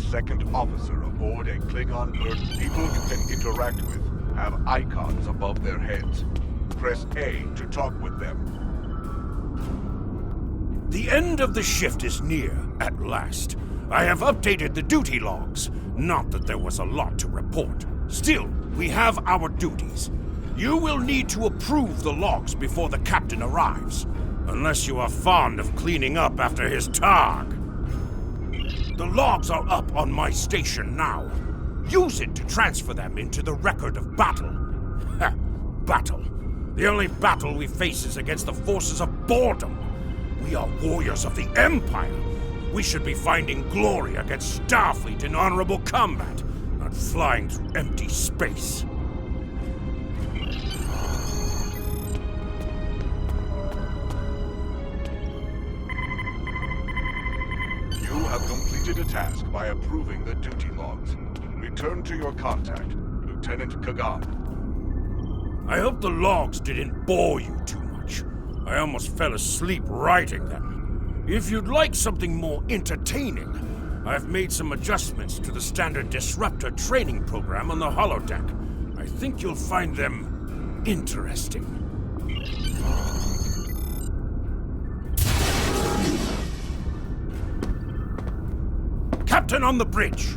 second officer aboard a Klingon bird. People you can interact with have icons above their heads. Press A to talk with them. The end of the shift is near, at last. I have updated the duty logs. Not that there was a lot to report. Still, we have our duties. You will need to approve the logs before the captain arrives. Unless you are fond of cleaning up after his targ. The logs are up on my station now. Use it to transfer them into the record of battle. Ha! Battle. The only battle we face is against the forces of boredom. We are warriors of the Empire. We should be finding glory against Starfleet in honorable combat, not flying through empty space. You have completed a task by approving the duty logs. Return to your contact, Lieutenant Kagan. I hope the logs didn't bore you too much. I almost fell asleep writing them. If you'd like something more entertaining, I've made some adjustments to the standard disruptor training program on the holodeck. I think you'll find them interesting. Captain on the bridge!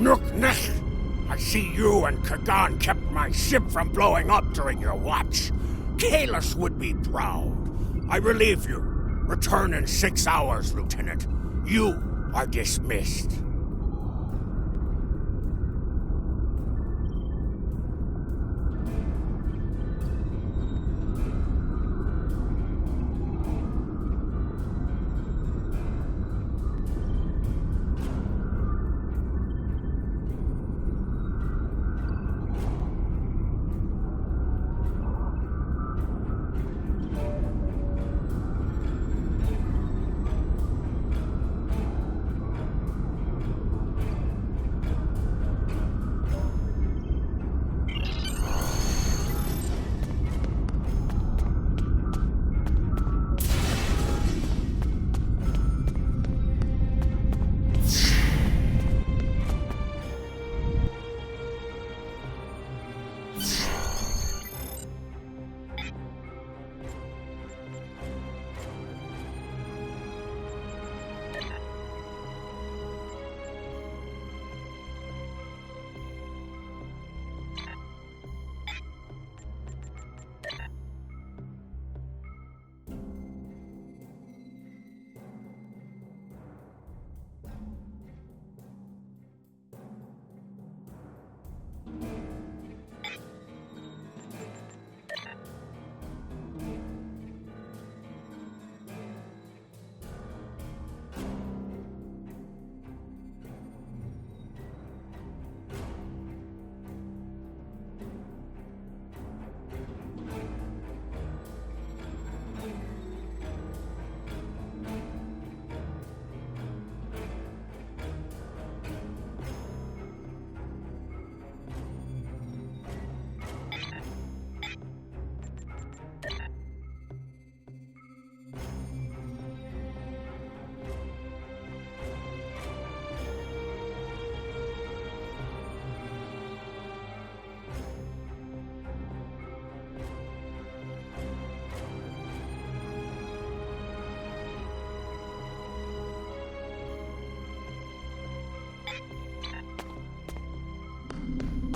Nook-nech! I see you and Kagan kept my ship from blowing up during your watch. Kahless would be proud. I relieve you. Return in 6 hours, Lieutenant. You are dismissed.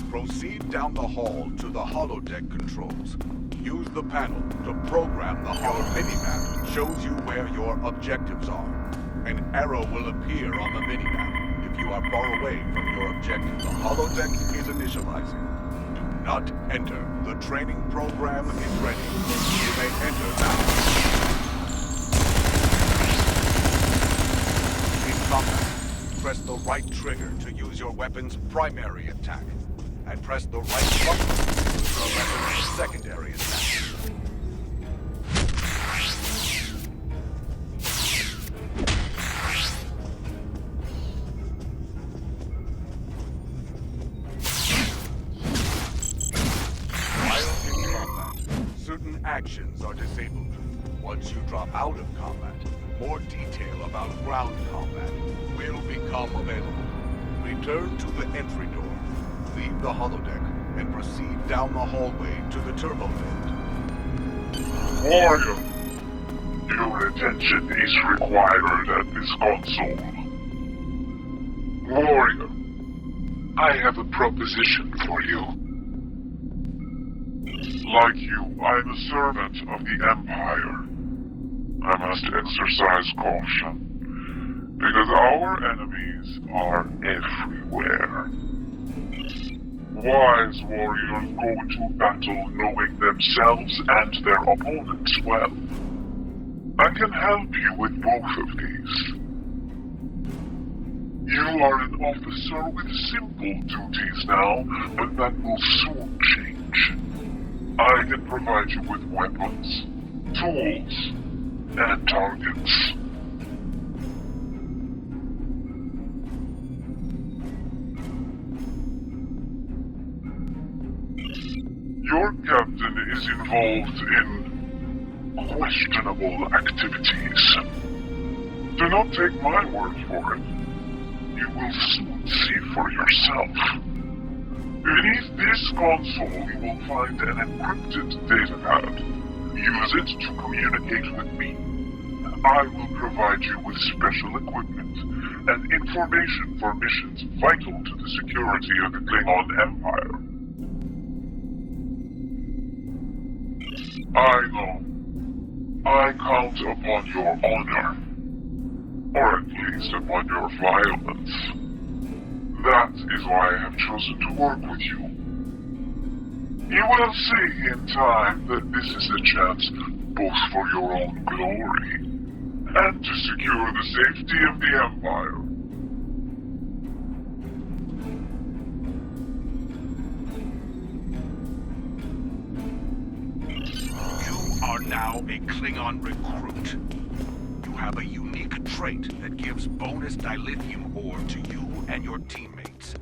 Proceed down the hall to the holodeck controls. Use the panel to program the holo minimap. Shows you where your objectives are. An arrow will appear on the minimap if you are far away from your objective. The holodeck is initializing. Do not Enter. The training program is ready. You may enter now. In combat, press the right trigger to use your weapon's primary attack, and press the right button to use your weapon's secondary attack. Certain actions are disabled. Once you drop out of combat, more detail about ground combat will become available. Return to the entry door, leave the holodeck, and proceed down the hallway to the turbo vent. Warrior, your attention is required at this console. Warrior, I have a proposition for you. Like you, I'm a servant of the Empire. I must exercise caution, because our enemies are everywhere. Wise warriors go into battle knowing themselves and their opponents well. I can help you with both of these. You are an officer with simple duties now, but that will soon change. I can provide you with weapons, tools, and targets. Your captain is involved in questionable activities. Do not take my word for it. You will soon see for yourself. Beneath this console, you will find an encrypted datapad. Use it to communicate with me. I will provide you with special equipment and information for missions vital to the security of the Klingon Empire. I know. I count upon your honor. Or at least upon your violence. That is why I have chosen to work with you. You will see in time that this is a chance both for your own glory and to secure the safety of the Empire. You are now a Klingon recruit. You have a unique trait that gives bonus dilithium ore to you and your teammates.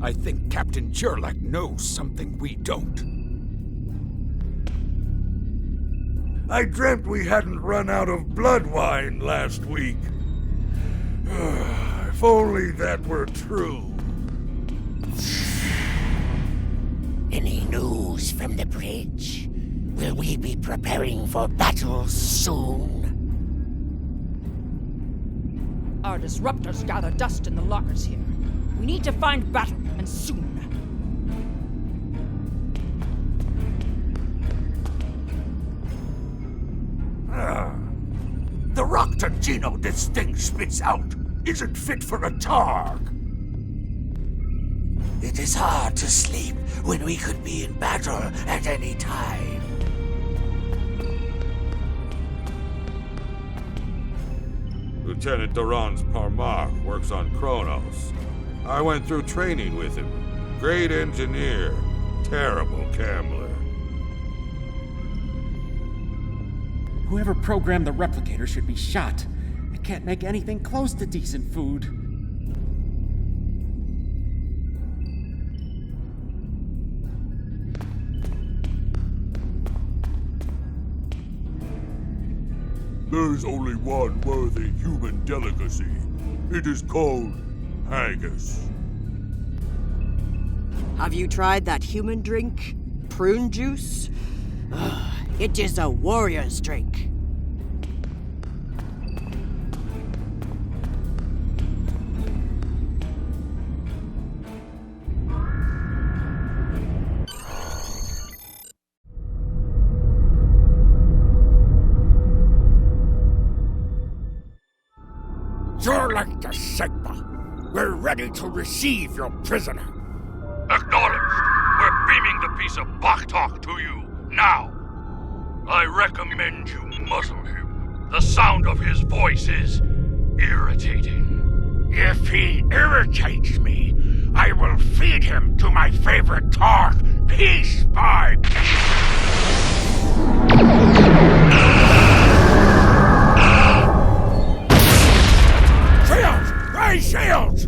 I think Captain Gerlach knows something we don't. I dreamt we hadn't run out of blood wine last week. If only that were true. Any news from the bridge? Will we be preparing for battle soon? Our disruptors gather dust in the lockers here. We need to find battle, and soon. The Rocta Geno this thing spits out isn't fit for a Targ. It is hard to sleep when we could be in battle at any time. Lieutenant Duran's Parmar works on Kronos. I went through training with him. Great engineer, terrible gambler. Whoever programmed the replicator should be shot. I can't make anything close to decent food. There's only one worthy human delicacy. It is called haggis. Have you tried that human drink? Prune juice? It is a warrior's drink. You're like the Sigma. We're ready to receive your prisoner. Acknowledged. We're beaming the piece of Baktok to you, now. I recommend you muzzle him. The sound of his voice is irritating. If he irritates me, I will feed him to my favorite Tark, piece by piece. Shields! Raise shields!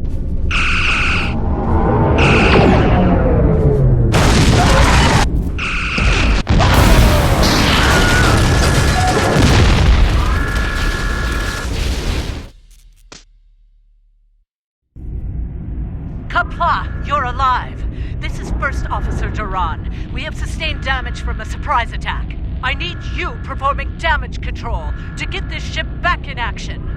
Kapla, you're alive. This is First Officer Duran. We have sustained damage from a surprise attack. I need you performing damage control to get this ship back in action.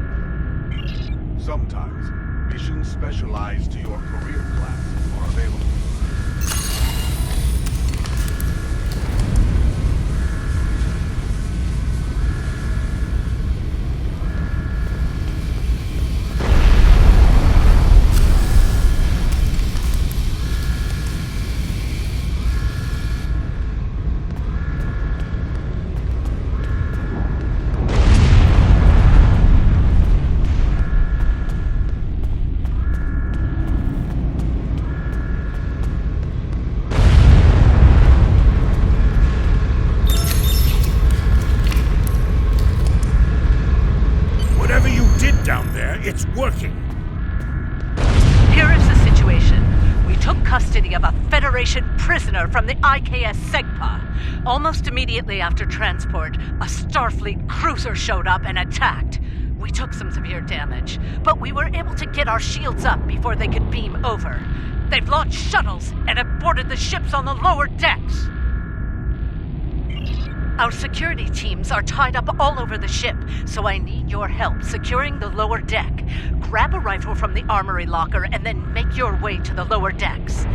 Sometimes, missions specialized to your career class are available. It's working. Here is the situation. We took custody of a Federation prisoner from the IKS Segpa. Almost immediately after transport, a Starfleet cruiser showed up and attacked. We took some severe damage, but we were able to get our shields up before they could beam over. They've launched shuttles and have boarded the ships on the lower decks. Our security teams are tied up all over the ship, so I need your help securing the lower deck. Grab a rifle from the armory locker and then make your way to the lower decks.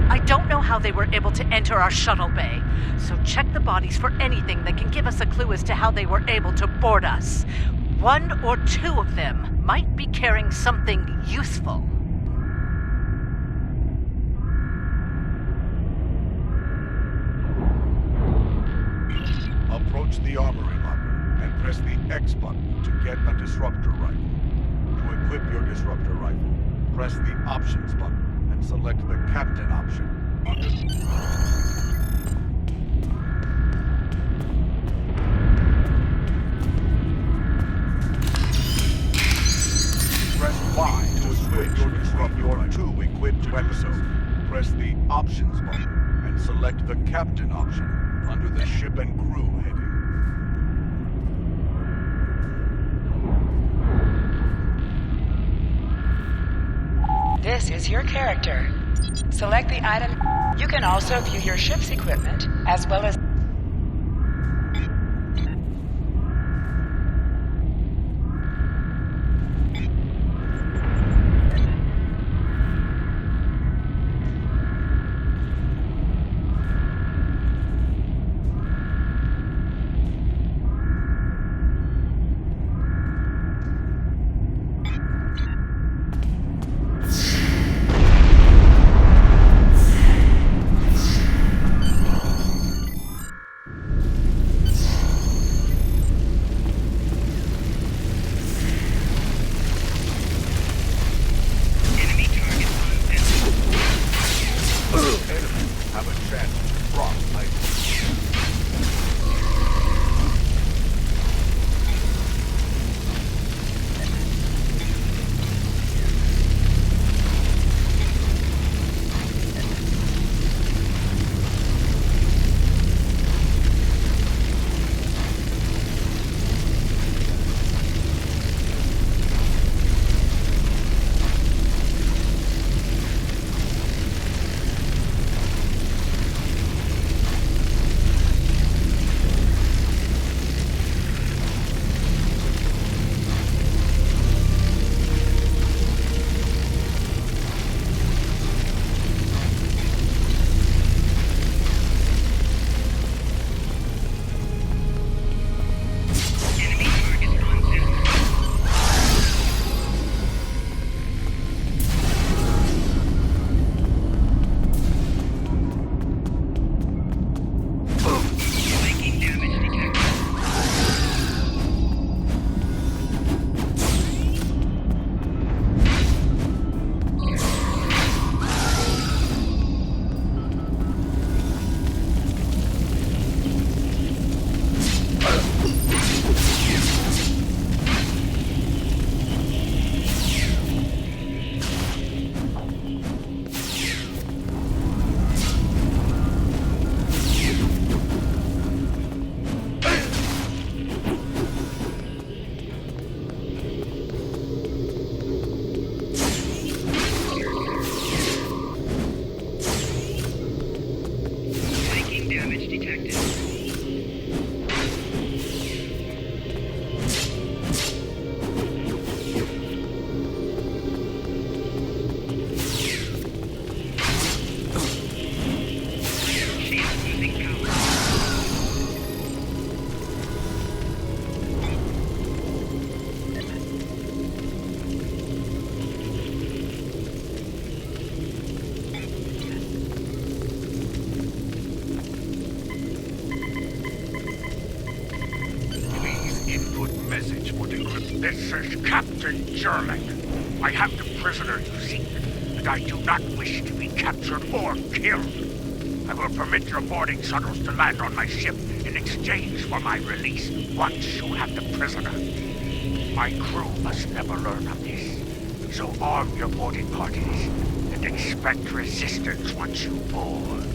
I don't know how they were able to enter our shuttle bay, so check the bodies for anything that can give us a clue as to how they were able to board us. One or two of them might be carrying something useful. Approach the armory locker and press the X button to get a disruptor rifle. To equip your disruptor rifle, press the options button and select the captain option. Press Y to switch your disruptor your two equipped weapons. Press the options button and select the captain option under the ship and crew heading. This is your character. Select the item. You can also view your ship's equipment, as well as This is Captain Jurling. I have the prisoner you seek, and I do not wish to be captured or killed. I will permit your boarding shuttles to land on my ship in exchange for my release once you have the prisoner. My crew must never learn of this, so arm your boarding parties and expect resistance once you board.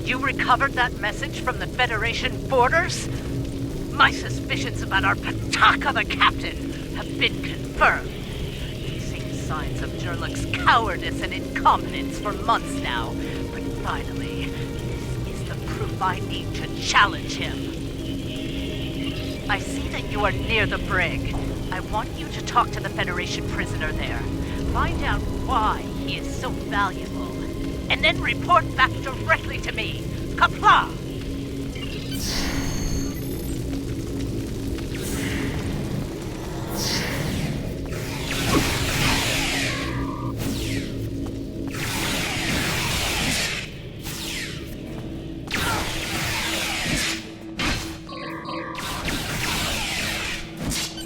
You recovered that message from the Federation borders? My suspicions about our Pataka the Captain have been confirmed. We've seen signs of Jurlik's cowardice and incompetence for months now, but finally, this is the proof I need to challenge him. I see that you are near the brig. I want you to talk to the Federation prisoner there. Find out why he is so valuable, and then report back directly to me. Kapla!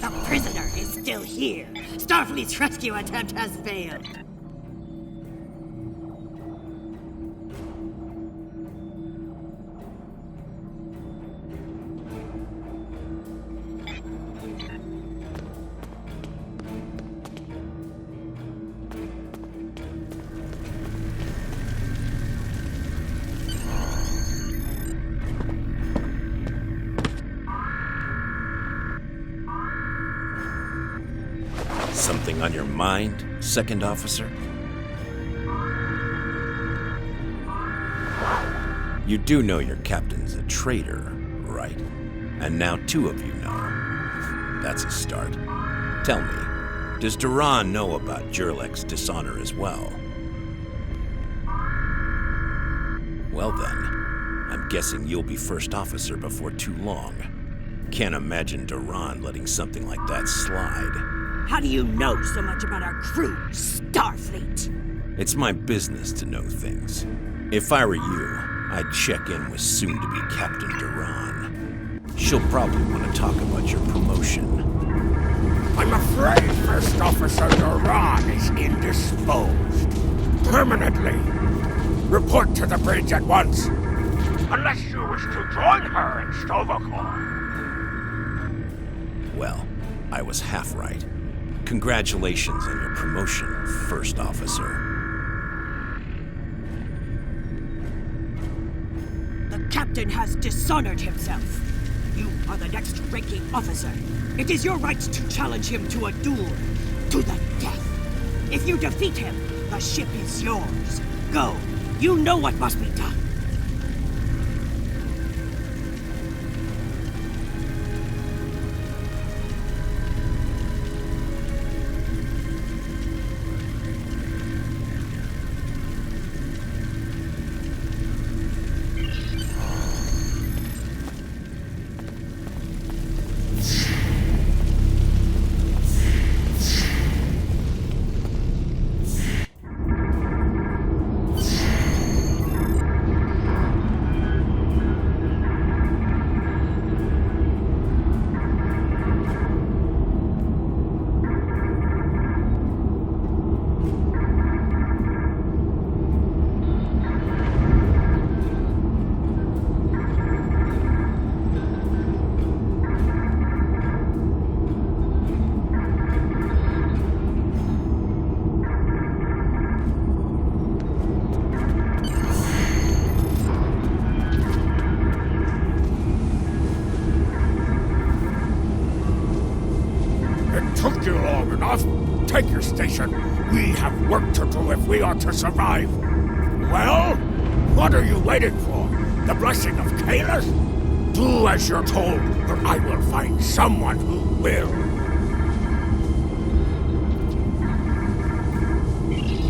The prisoner is still here. Starfleet's rescue attempt has failed. Something on your mind, Second Officer? You do know your captain's a traitor, right? And now two of you know. That's a start. Tell me, does Duran know about Jurlik's dishonor as well? Well then, I'm guessing you'll be first officer before too long. Can't imagine Duran letting something like that slide. How do you know so much about our crew, Starfleet? It's my business to know things. If I were you, I'd check in with soon-to-be Captain Duran. She'll probably want to talk about your promotion. I'm afraid First Officer Duran is indisposed. Permanently. Report to the bridge at once. Unless you wish to join her in Stovacor. Well, I was half right. Congratulations on your promotion, First Officer. The captain has dishonored himself. You are the next ranking officer. It is your right to challenge him to a duel, to the death. If you defeat him, the ship is yours. Go. You know what must be done. Take your station. We have work to do if we are to survive. Well, what are you waiting for? The blessing of Kalis? Do as you're told, or I will find someone who will.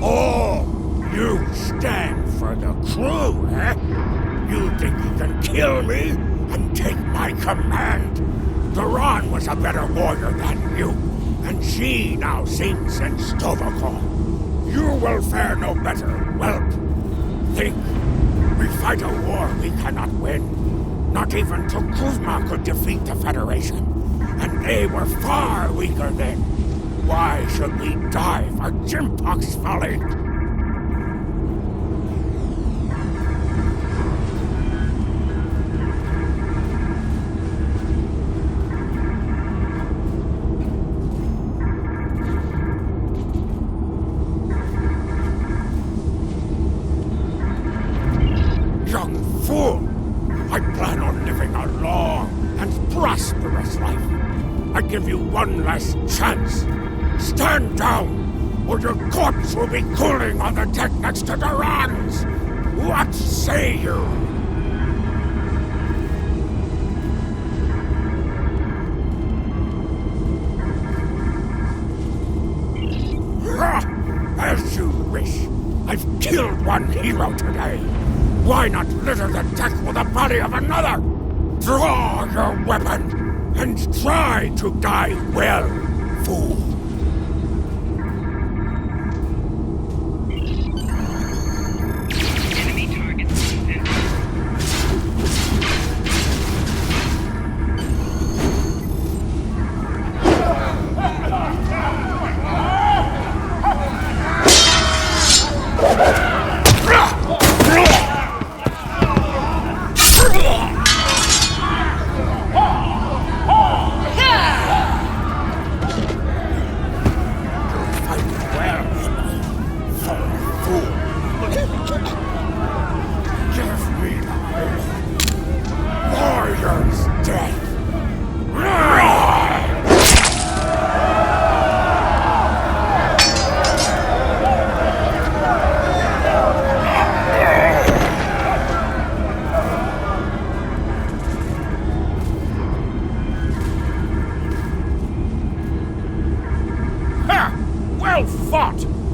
Oh, you stand for the crew, eh? You think you can kill me and take my command? Duran was a better warrior than you. And she now sings in Stovacor. You will fare no better, whelp. Think. We fight a war we cannot win. Not even Kuzma could defeat the Federation. And they were far weaker then. Why should we die for Jimpock's folly? Young fool! I plan on living a long and prosperous life. I give you one last chance. Stand down, or your corpse will be cooling on the deck next to Duran's. What say you? As you wish. I've killed one hero today. Why not litter the deck with the body of another? Draw your weapon and try to die well, fool. Enemy target detected.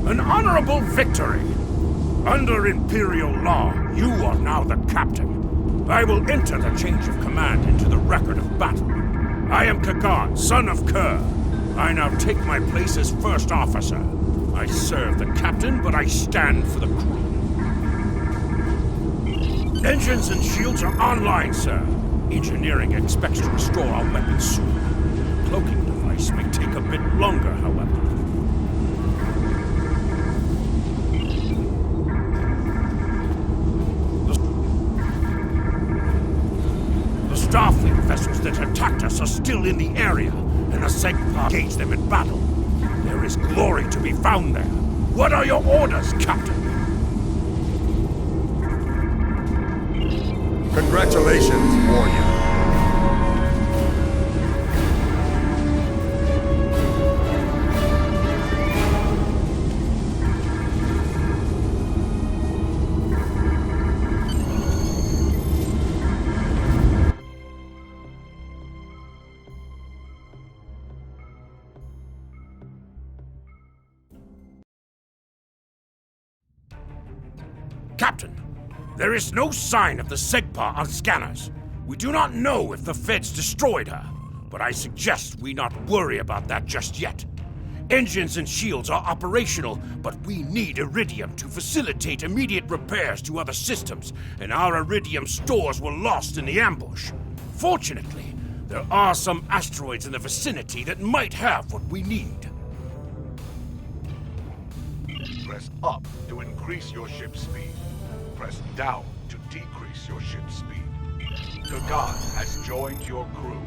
An honorable victory! Under Imperial law, you are now the captain. I will enter the change of command into the record of battle. I am Kagan, son of Kerr. I now take my place as first officer. I serve the captain, but I stand for the crew. Engines and shields are online, sir. Engineering expects to restore our weapons soon. Cloaking device may take a bit longer, however. Starfleet vessels that attacked us are still in the area, and the Segpa engaged them in battle. There is glory to be found there. What are your orders, Captain? Congratulations, warrior. Captain, there is no sign of the Segpa on scanners. We do not know if the Feds destroyed her, but I suggest we not worry about that just yet. Engines and shields are operational, but we need iridium to facilitate immediate repairs to other systems, and our iridium stores were lost in the ambush. Fortunately, there are some asteroids in the vicinity that might have what we need. Press up to increase your ship's speed. Press down to decrease your ship's speed. Kagan has joined your crew.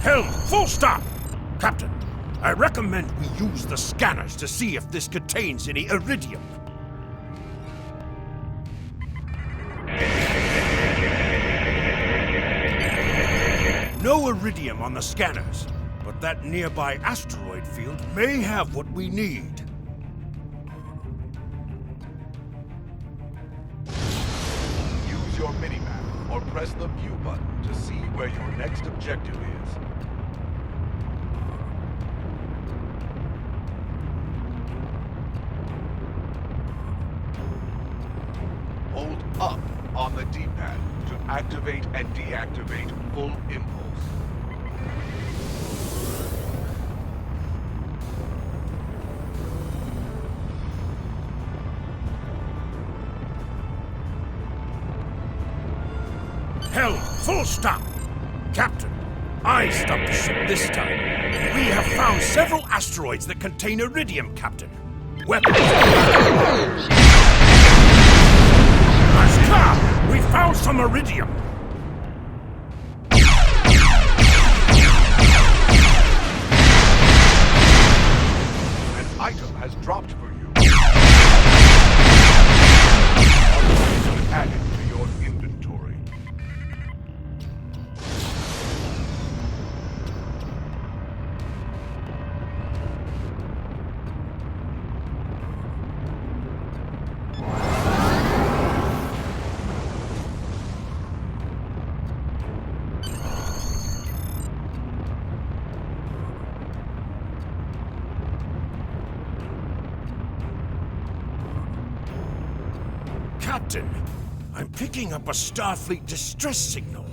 Helm, full stop! Captain, I recommend we use the scanners to see if this contains any iridium. No iridium on the scanners, but that nearby asteroid field may have what we need. Use your minimap or press the view button to see where your next objective is. the D-pad to activate and deactivate full impulse. Hell, full stop! Captain, I stopped the ship this time. We have found several asteroids that contain iridium, Captain. Weapons. Astrid, we found some iridium. An item has dropped for you. Add it to your inventory. Captain, I'm picking up a Starfleet distress signal.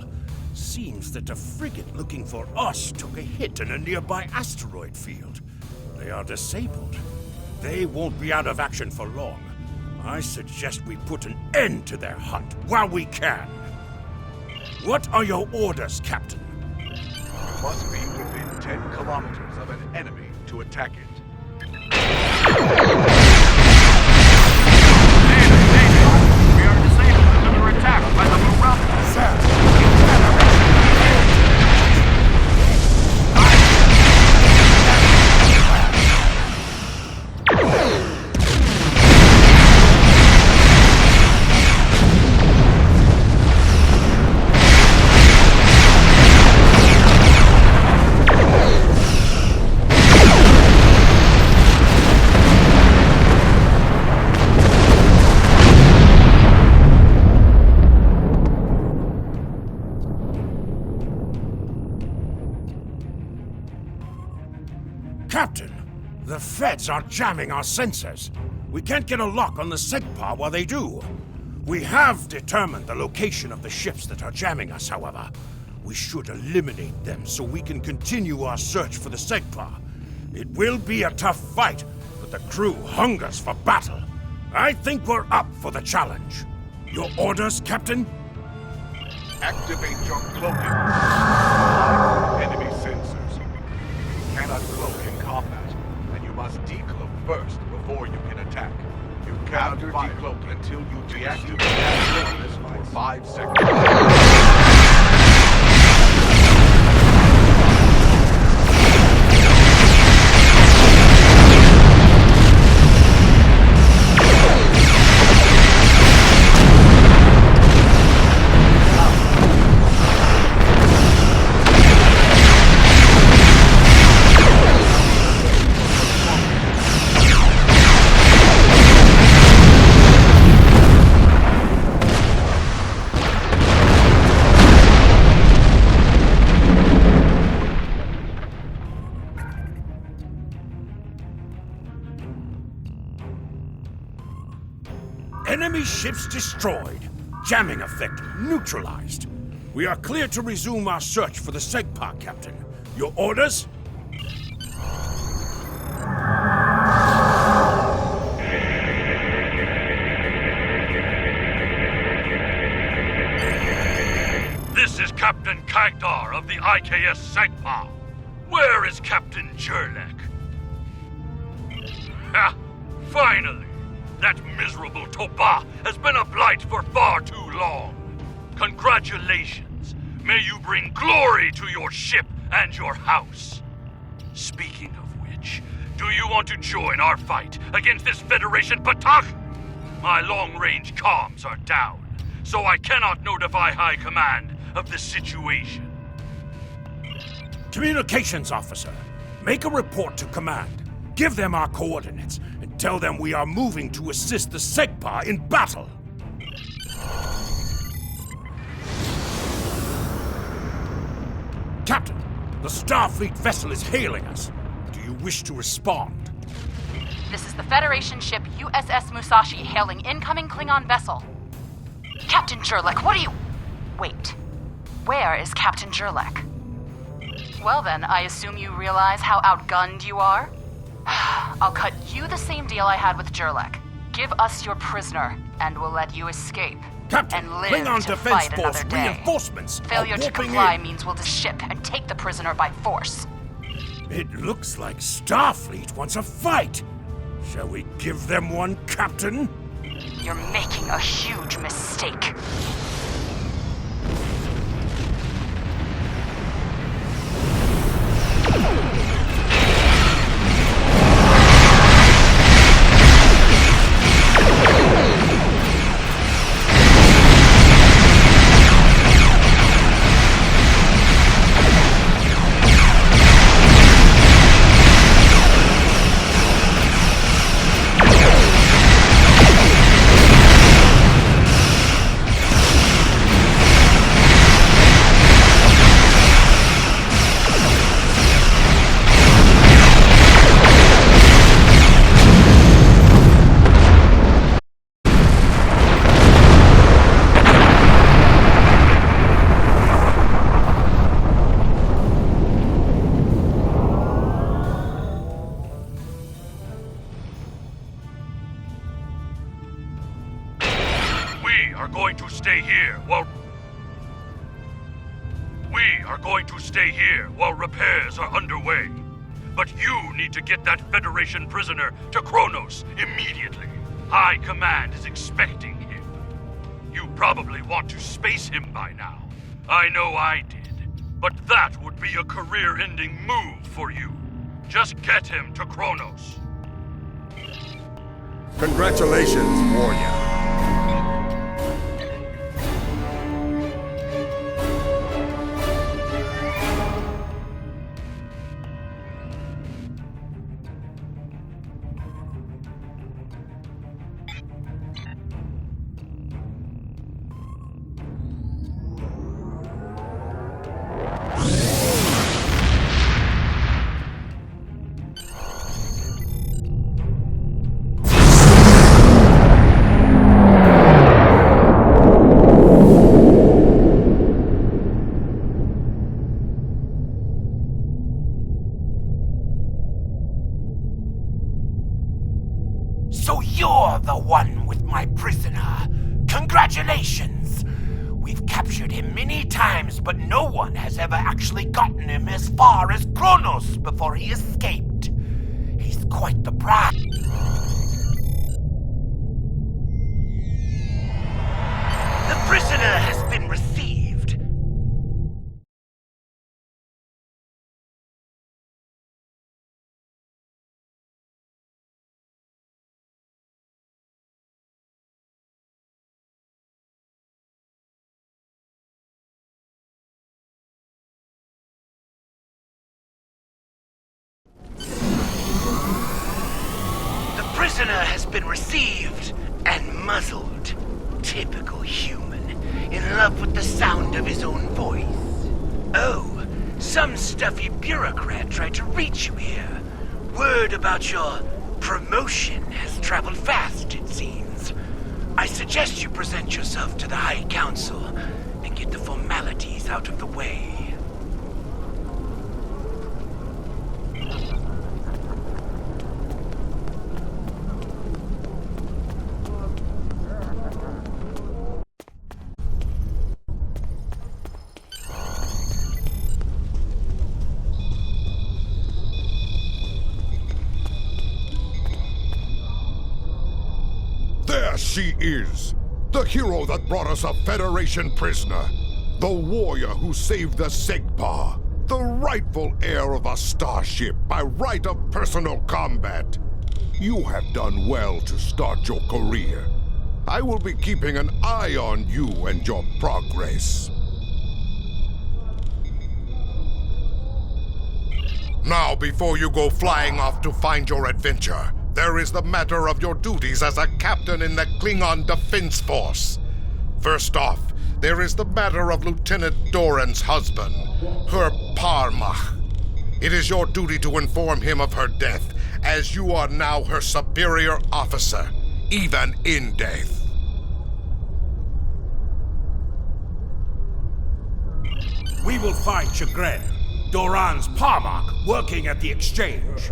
Seems that a frigate looking for us took a hit in a nearby asteroid field. They are disabled. They won't be out of action for long. I suggest we put an end to their hunt while we can. What are your orders, Captain? You must be within 10 kilometers of an enemy to attack it. We are disabled and under attack by the Morales. Captain, the feds are jamming our sensors. We can't get a lock on the SEGPA while they do. We have determined the location of the ships that are jamming us, however. We should eliminate them so we can continue our search for the SEGPA. It will be a tough fight, but the crew hungers for battle. I think we're up for the challenge. Your orders, Captain? Activate your cloaking. Enemy sensors. You cannot cloak in combat, and you must decloak first before you can attack. You cannot decloak until you deactivate that cloakless for 5 seconds. Enemy ships destroyed. Jamming effect neutralized. We are clear to resume our search for the SEGPA, Captain. Your orders? This is Captain Kagdar of the IKS SEGPA. Where is Captain Jurlek? Ha! Finally! That miserable Toba has been a blight for far too long. Congratulations. May you bring glory to your ship and your house. Speaking of which, do you want to join our fight against this Federation Patak? My long-range comms are down, so I cannot notify High Command of the situation. Communications officer, make a report to command. Give them our coordinates and tell them we are moving to assist the SEGPA in battle. Captain, the Starfleet vessel is hailing us. Do you wish to respond? This is the Federation ship USS Musashi hailing incoming Klingon vessel. Captain Jurlek, what are you... Wait. Where is Captain Jurlek? Well then, I assume you realize how outgunned you are? I'll cut you the same deal I had with Jurlek. Give us your prisoner, and we'll let you escape. Captain, and live Klingon to Defense fight Force another day. reinforcements Failure are to warping comply in. means we'll ship and take the prisoner by force. It looks like Starfleet wants a fight. Shall we give them one, Captain? You're making a huge mistake. We are going to stay here while repairs are underway. But you need to get that Federation prisoner to Kronos immediately. High Command is expecting him. You probably want to space him by now. I know I did. But that would be a career-ending move for you. Just get him to Kronos. Congratulations, warrior. So you're the one with my prisoner. Congratulations! We've captured him many times, but no one has ever actually gotten him as far as Kronos before he escaped. He's quite the prize. The prisoner has been received. The prisoner has been received and muzzled. Typical human, in love with the sound of his own voice. Oh, some stuffy bureaucrat tried to reach you here. Word about your promotion has traveled fast, it seems. I suggest you present yourself to the High Council and get the formalities out of the way. There she is! The hero that brought us a Federation prisoner. The warrior who saved the Segpa. The rightful heir of a starship by right of personal combat. You have done well to start your career. I will be keeping an eye on you and your progress. Now, before you go flying off to find your adventure, there is the matter of your duties as a captain in the Klingon Defense Force. First off, there is the matter of Lieutenant Doran's husband, her Parmach. It is your duty to inform him of her death, as you are now her superior officer, even in death. we will find Chagrin, Doran's Parmak, working at the exchange.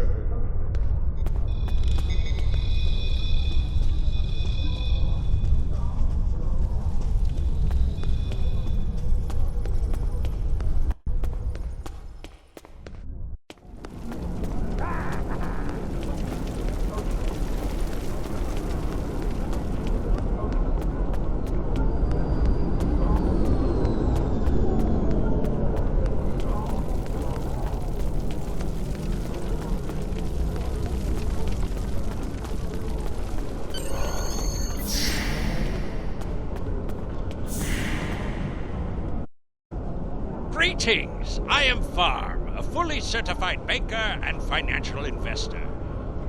Greetings! I am Farm, a fully certified banker and financial investor.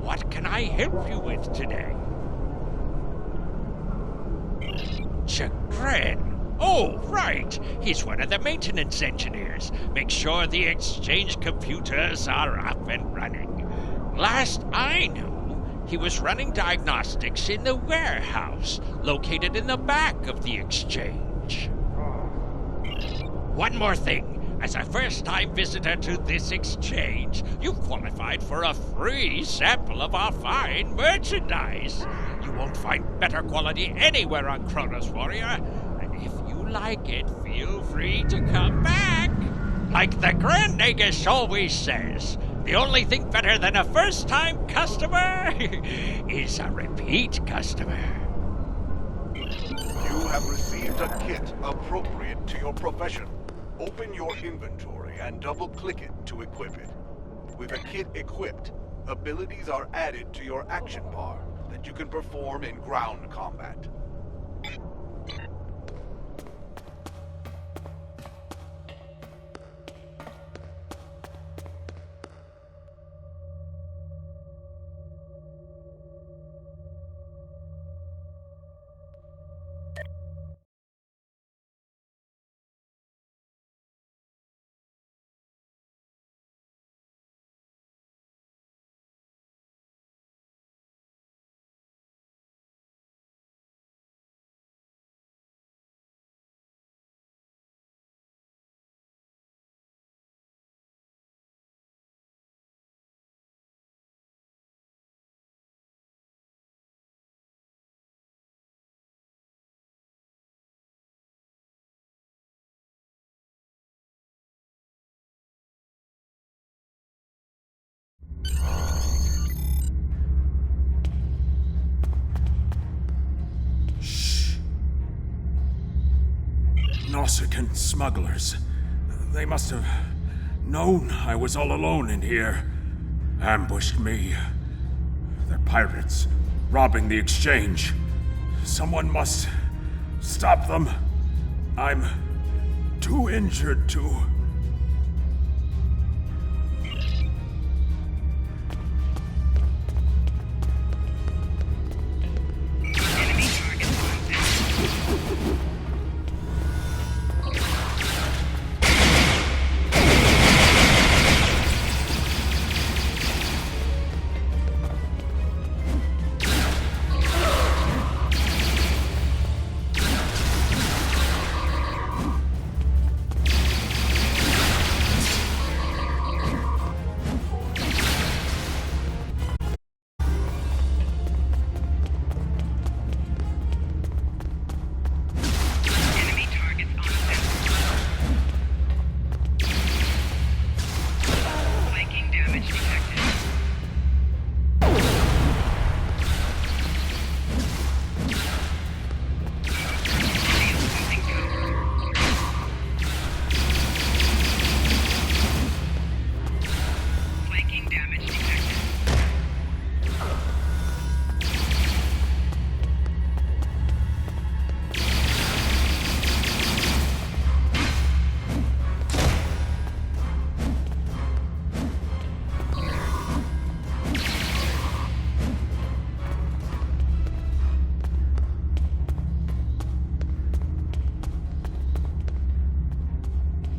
What can I help you with today? Chagrin. Oh, right. He's one of the maintenance engineers. Make sure the exchange computers are up and running. Last I knew, he was running diagnostics in the warehouse, located in the back of the exchange. One more thing. As a first-time visitor to this exchange, you've qualified for a free sample of our fine merchandise. You won't find better quality anywhere on Kronos, Warrior. And if you like it, feel free to come back. Like the Grand Nagus always says, the only thing better than a first-time customer is a repeat customer. You have received a kit appropriate to your profession. Open your inventory and double-click it to equip it. With a kit equipped, abilities are added to your action bar that you can perform in ground combat. Nausicaan smugglers. They must have known I was all alone in here. Ambushed me. They're pirates, robbing the exchange. Someone must stop them. I'm too injured to...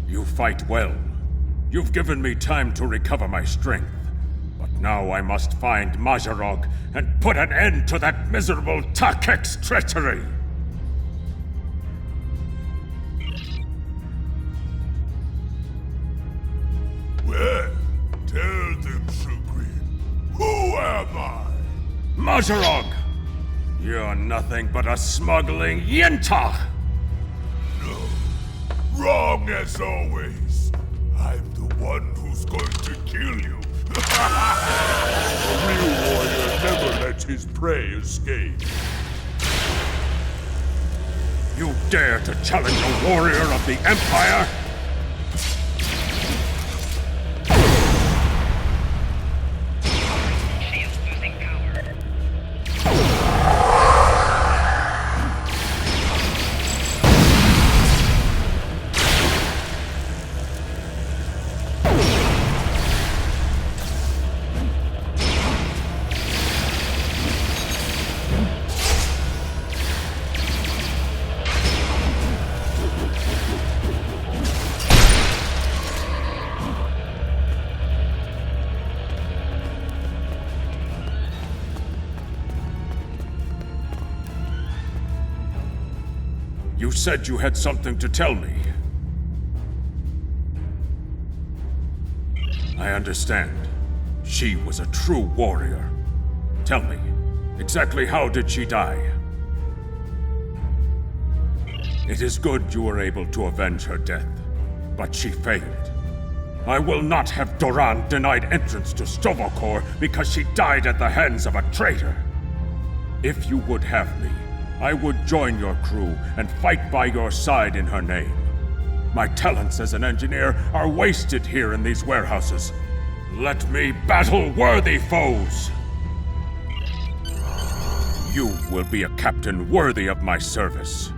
You fight well. You've given me time to recover my strength. But now I must find Mazarog and put an end to that miserable Takek's treachery! Enemy targets on the Mazarog! You're nothing but a smuggling yintah! Wrong as always. I'm the one who's going to kill you. A real warrior never lets his prey escape. You dare to challenge a warrior of the Empire? You said you had something to tell me. I understand. She was a true warrior. Tell me, exactly how did she die? It is good you were able to avenge her death, but she failed. I will not have Doran denied entrance to Stovokor because she died at the hands of a traitor. If you would have me, I would join your crew and fight by your side in her name. My talents as an engineer are wasted here in these warehouses. Let me battle worthy foes! You will be a captain worthy of my service.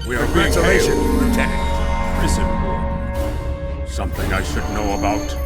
We are being hailed, Lieutenant. prison warden. Something I should know about.